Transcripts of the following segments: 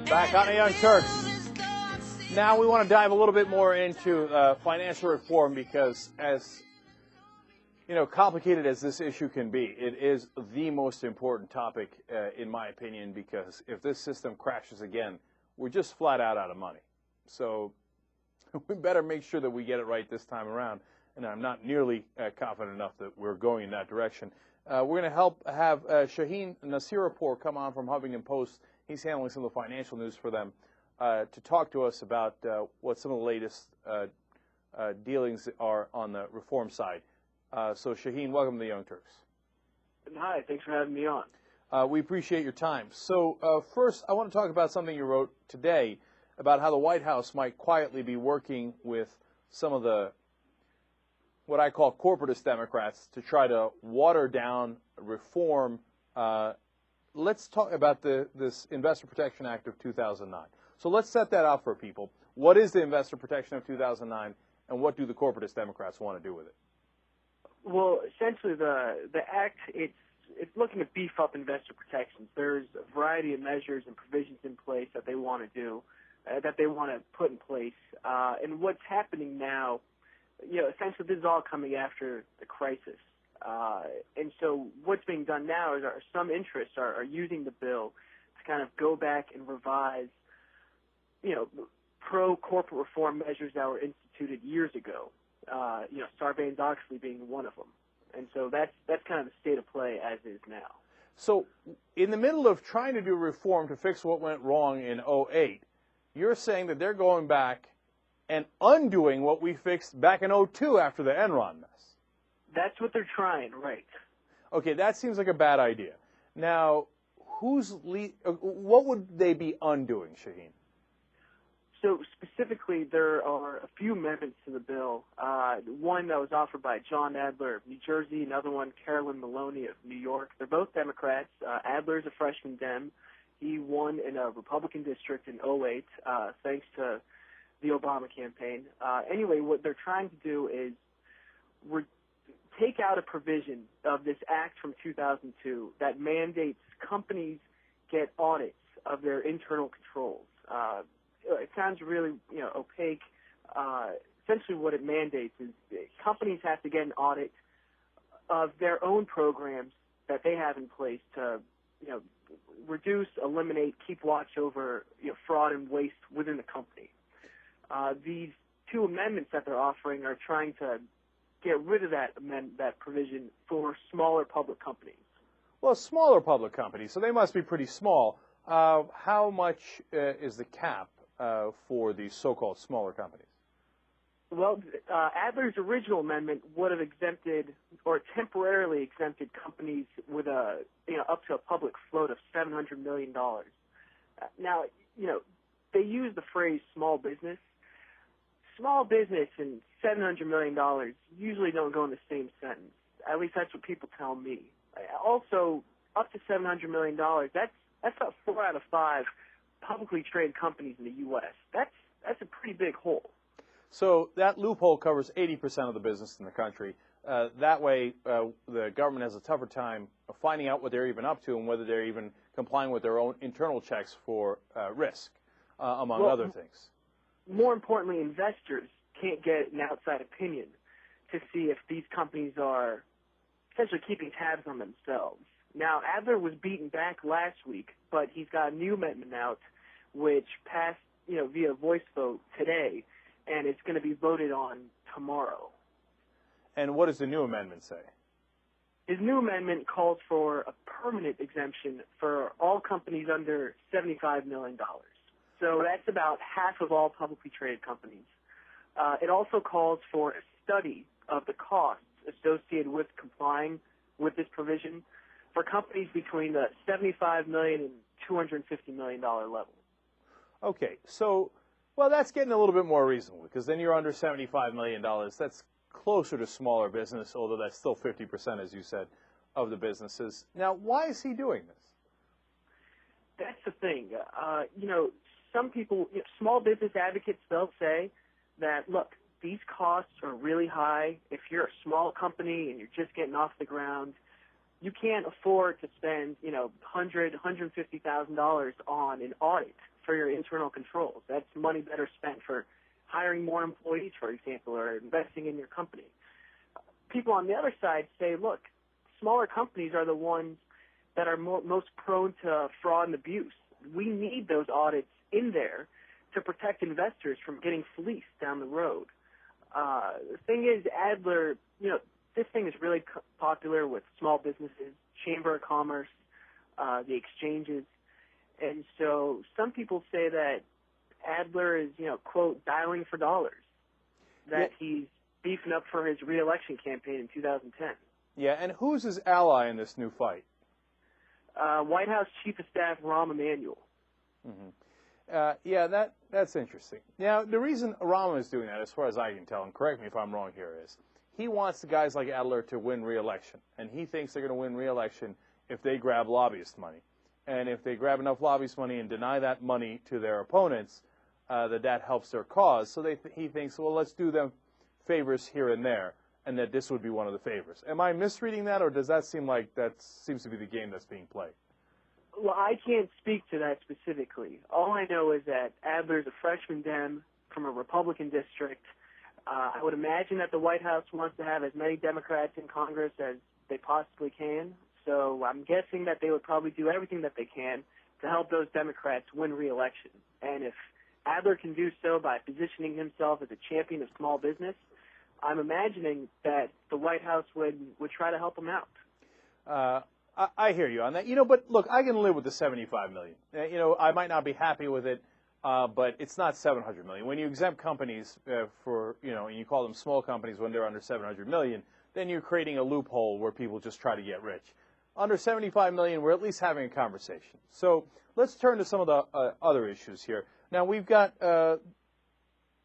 Back on the Young Turks. Now we want to dive a little bit more into financial reform because, as complicated as this issue can be, it is the most important topic, in my opinion, because if this system crashes again, we're just flat out of money. So we better make sure that we get it right this time around, and I'm not nearly confident enough that we're going in that direction. We're going to have Shahien Nasiripour come on from Huffington Post. He's handling some of the financial news for them to talk to us about what some of the latest dealings are on the reform side. So, Shahien, welcome to the Young Turks. Hi, thanks for having me on. We appreciate your time. So, first, I want to talk about something you wrote today about how the White House might quietly be working with some of the, what I call corporatist Democrats, to try to water down reform. Let's talk about this Investor Protection Act of 2009. So let's set that out for people. What is the Investor Protection of 2009, and what do the corporatist Democrats want to do with it? Well, essentially, the act, it's looking to beef up investor protections. There's a variety of measures and provisions in place that they want to do, that they want to put in place. And what's happening now, essentially this is all coming after the crisis. And so what's being done now is some interests are using the bill to kind of go back and revise, pro-corporate reform measures that were instituted years ago. Sarbanes-Oxley being one of them. And so that's kind of the state of play as is now. So in the middle of trying to do reform to fix what went wrong in 2008, you're saying that they're going back and undoing what we fixed back in 2002 after the Enron mess. That's what they're trying, right. Okay, that seems like a bad idea. Now, what would they be undoing, Shahien? So specifically, there are a few amendments to the bill. One that was offered by John Adler of New Jersey, another one, Carolyn Maloney of New York. They're both Democrats. Adler's a freshman Dem. He won in a Republican district in 2008, thanks to the Obama campaign. Anyway, what they're trying to do is take out a provision of this act from 2002 that mandates companies get audits of their internal controls. It sounds really, opaque. Essentially what it mandates is companies have to get an audit of their own programs that they have in place to, reduce, eliminate, keep watch over, fraud and waste within the company. These two amendments that they're offering are trying to get rid of that provision for smaller public companies. Well, smaller public companies, so they must be pretty small. How much is the cap for these so-called smaller companies? Well, Adler's original amendment would have exempted or temporarily exempted companies with up to a public float of $700 million. Now, they use the phrase small business. Small business and $700 million usually don't go in the same sentence. At least that's what people tell me. Also, up to $700 million, that's about 4 out of 5 publicly traded companies in the U.S. That's a pretty big hole. So that loophole covers 80% of the business in the country. That way, the government has a tougher time of finding out what they're even up to and whether they're even complying with their own internal checks for risk, among other things. More importantly, investors can't get an outside opinion to see if these companies are essentially keeping tabs on themselves. Now, Adler was beaten back last week, but he's got a new amendment out which passed, via voice vote today, and it's going to be voted on tomorrow. And what does the new amendment say? His new amendment calls for a permanent exemption for all companies under $75 million. So that's about half of all publicly traded companies. It also calls for a study of the costs associated with complying with this provision for companies between the $75 million and $250 million level. Okay, so, well, that's getting a little bit more reasonable because then you're under $75 million. That's closer to smaller business, although that's still 50%, as you said, of the businesses. Now, why is he doing this? That's the thing. Some people, small business advocates, they'll say that, look, these costs are really high. If you're a small company and you're just getting off the ground, you can't afford to spend, $100,000, $150,000 on an audit for your internal controls. That's money better spent for hiring more employees, for example, or investing in your company. People on the other side say, look, smaller companies are the ones that are most prone to fraud and abuse. We need those audits in there to protect investors from getting fleeced down the road. The thing is, Adler, this thing is really popular with small businesses, Chamber of Commerce, the exchanges. And so some people say that Adler is, quote, dialing for dollars, that he's beefing up for his re-election campaign in 2010. Yeah, and who's his ally in this new fight? White House Chief of Staff Rahm Emanuel. Yeah, that's interesting. Now, the reason Rahm is doing that, as far as I can tell, and correct me if I'm wrong here, is he wants the guys like Adler to win re-election, and he thinks they're going to win re-election if they grab lobbyist money. And if they grab enough lobbyist money and deny that money to their opponents, that helps their cause. So he thinks, well, let's do them favors here and there, and that this would be one of the favors. Am I misreading that, or does that seem like that seems to be the game that's being played? Well, I can't speak to that specifically. All I know is that Adler's a freshman Dem from a Republican district. I would imagine that the White House wants to have as many Democrats in Congress as they possibly can. So I'm guessing that they would probably do everything that they can to help those Democrats win re-election. And if Adler can do so by positioning himself as a champion of small business, I'm imagining that the White House would try to help him out. I hear you on that. But look, I can live with the $75 million. I might not be happy with it, but it's not $700 million. When you exempt companies and you call them small companies when they're under $700 million, then you're creating a loophole where people just try to get rich. Under $75 million, we're at least having a conversation. So let's turn to some of the other issues here. Now, we've got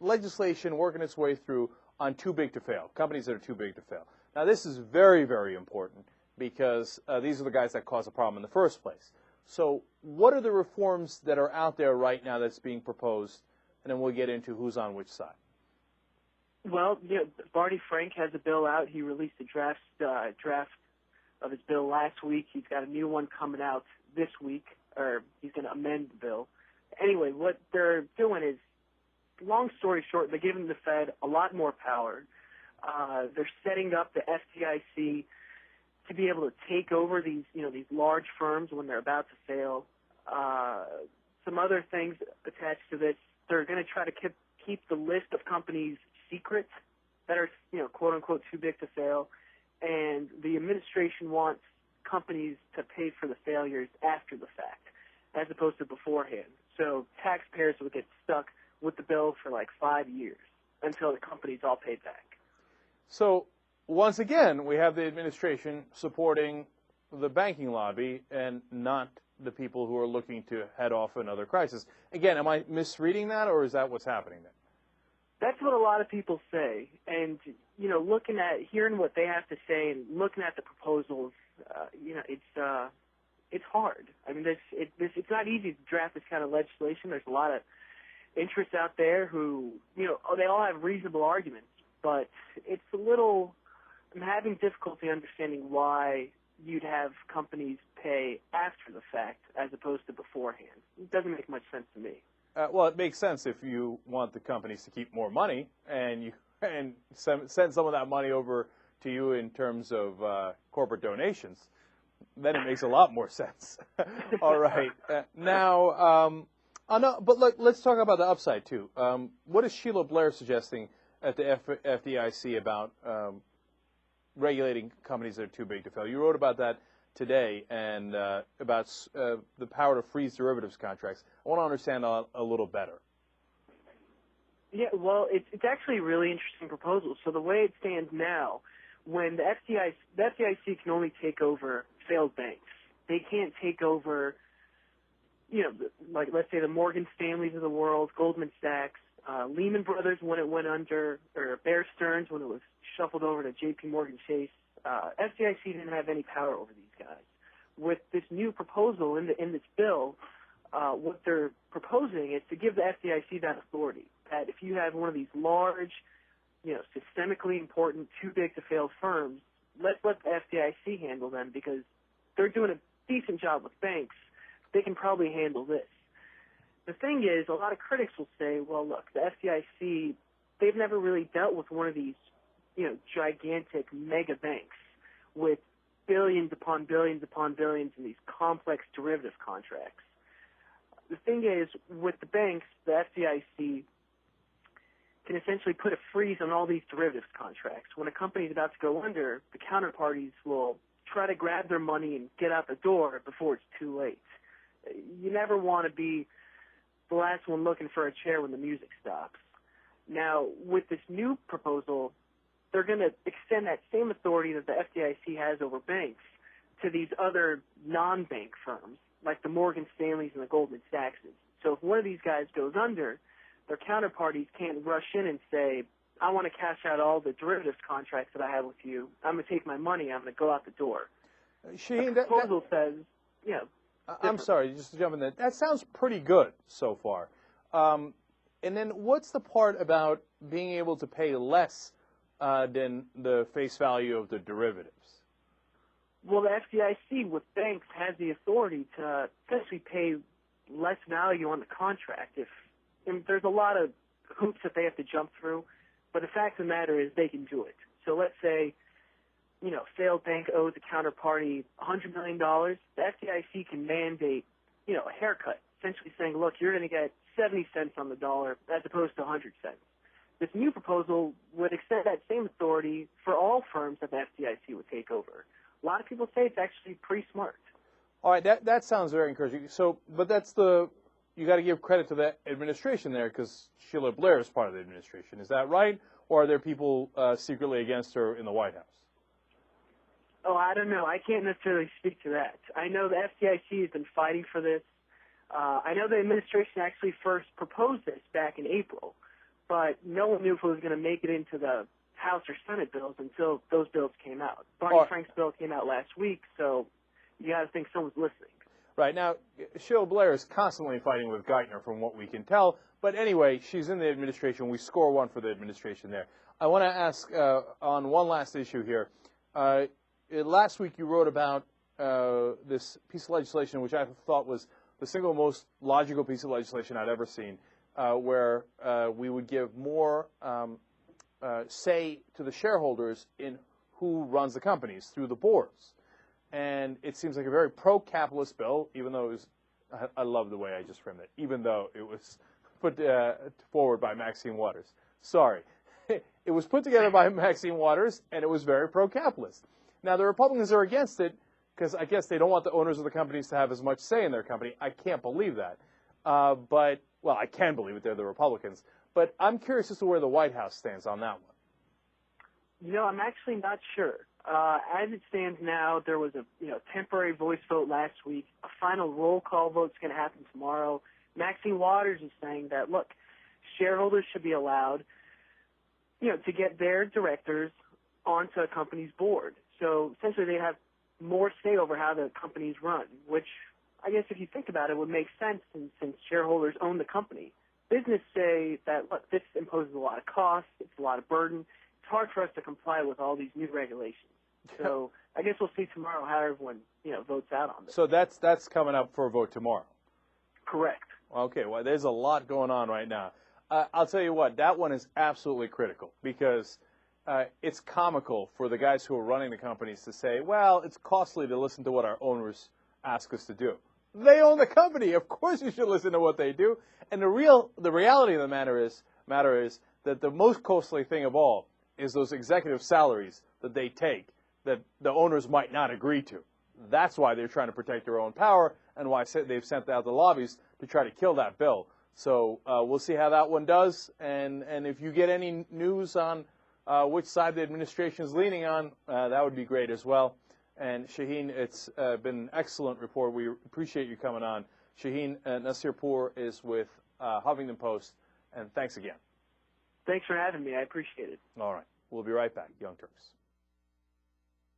legislation working its way through on too big to fail, companies that are too big to fail. Now, this is very, very important because these are the guys that cause a problem in the first place. So what are the reforms that are out there right now that's being proposed? And then we'll get into who's on which side. Well, Barney Frank has a bill out. He released a draft of his bill last week. He's got a new one coming out this week, or he's going to amend the bill. Anyway, what they're doing is, long story short, they're giving the Fed a lot more power. They're setting up the FDIC to be able to take over these large firms when they're about to fail. Some other things attached to this, they're going to try to keep the list of companies secret that are, quote unquote, too big to fail. And the administration wants companies to pay for the failures after the fact, as opposed to beforehand. So taxpayers would get stuck with the bill for like 5 years until the company's all paid back. So once again, we have the administration supporting the banking lobby and not the people who are looking to head off another crisis. Again, am I misreading that, or is that what's happening there? That's what a lot of people say. And, hearing what they have to say and looking at the proposals, it's hard. I mean, it's not easy to draft this kind of legislation. There's a lot of interests out there who, they all have reasonable arguments, but it's I'm having difficulty understanding why you'd have companies pay after the fact as opposed to beforehand. It doesn't make much sense to me. Well, it makes sense if you want the companies to keep more money and send some of that money over to you in terms of corporate donations. Then it makes a lot more sense. All right. But let's talk about the upside, too. What is Sheila Blair suggesting at the FDIC about regulating companies that are too big to fail? You wrote about that today and about the power to freeze derivatives contracts. I want to understand a little better. Yeah, well, it's actually a really interesting proposal. So the way it stands now, when the FDIC can only take over failed banks. They can't take over, like let's say the Morgan Stanleys of the world, Goldman Sachs, Lehman Brothers when it went under, or Bear Stearns when it was shuffled over to J.P. Morgan Chase. FDIC didn't have any power over these guys. With this new proposal in this bill, what they're proposing is to give the FDIC that authority. That if you have one of these large, systemically important, too big to fail firms, let's let the FDIC handle them because they're doing a decent job with banks. They can probably handle this. The thing is, a lot of critics will say, well, look, the FDIC, they've never really dealt with one of these, gigantic mega banks with billions upon billions upon billions in these complex derivative contracts. The thing is, with the banks, the FDIC can essentially put a freeze on all these derivatives contracts. When a company is about to go under, the counterparties will try to grab their money and get out the door before it's too late. You never want to be the last one looking for a chair when the music stops. Now, with this new proposal, they're going to extend that same authority that the FDIC has over banks to these other non-bank firms, like the Morgan Stanleys and the Goldman Sachs. So if one of these guys goes under, their counterparties can't rush in and say, I want to cash out all the derivatives contracts that I have with you. I'm going to take my money. I'm going to go out the door. Shahien, the proposal says, I'm sorry, just to jump in there. That sounds pretty good so far. And then what's the part about being able to pay less than the face value of the derivatives? Well, the FDIC with banks has the authority to essentially pay less value on the contract. And there's a lot of hoops that they have to jump through, but the fact of the matter is they can do it. So let's say, failed bank owes a counterparty $100 million. The FDIC can mandate, a haircut, essentially saying, look, you're going to get 70 cents on the dollar as opposed to 100 cents. This new proposal would extend that same authority for all firms that the FDIC would take over. A lot of people say it's actually pretty smart. All right, that sounds very encouraging. So, but you got to give credit to the administration there because Sheila Blair is part of the administration. Is that right? Or are there people secretly against her in the White House? Oh, I don't know. I can't necessarily speak to that. I know the FDIC has been fighting for this. I know the administration actually first proposed this back in April, but no one knew if it was going to make it into the House or Senate bills until those bills came out. Barney Frank's bill came out last week, so you got to think someone's listening. Right. Now, Sheila Blair is constantly fighting with Geithner from what we can tell. But anyway, she's in the administration. We score one for the administration there. I want to ask on one last issue here. Last week you wrote about this piece of legislation, which I thought was the single most logical piece of legislation I'd ever seen, where we would give more say to the shareholders in who runs the companies through the boards. And it seems like a very pro-capitalist bill, even though it was, I love the way I just framed it, even though it was put forward by Maxine Waters. Sorry. It was put together by Maxine Waters, and it was very pro-capitalist. Now, the Republicans are against it because I guess they don't want the owners of the companies to have as much say in their company. I can't believe that. Well, I can believe it. They're the Republicans. But I'm curious as to where the White House stands on that one. I'm actually not sure. As it stands now, there was a temporary voice vote last week. A final roll call vote is going to happen tomorrow. Maxine Waters is saying that, look, shareholders should be allowed, to get their directors onto a company's board. So essentially they have more say over how the companies run, which I guess if you think about it would make sense since shareholders own the company. Business say that, look, this imposes a lot of costs, it's a lot of burden. It's hard for us to comply with all these new regulations. So I guess we'll see tomorrow how everyone, votes out on this. So that's coming up for a vote tomorrow. Correct. Okay, well, there's a lot going on right now. I'll tell you what, that one is absolutely critical because it's comical for the guys who are running the companies to say, well, it's costly to listen to what our owners ask us to do. They own the company. Of course you should listen to what they do. And the reality of the matter is that the most costly thing of all is those executive salaries that they take that the owners might not agree to. That's why they're trying to protect their own power and why they've sent out the lobbies to try to kill that bill. So we'll see how that one does. And if you get any news on which side the administration is leaning on, that would be great as well. And Shahien, it's been an excellent report. We appreciate you coming on. Shahien Nasiripour is with Huffington Post, and thanks again. Thanks for having me. I appreciate it. All right. We'll be right back. Young Turks.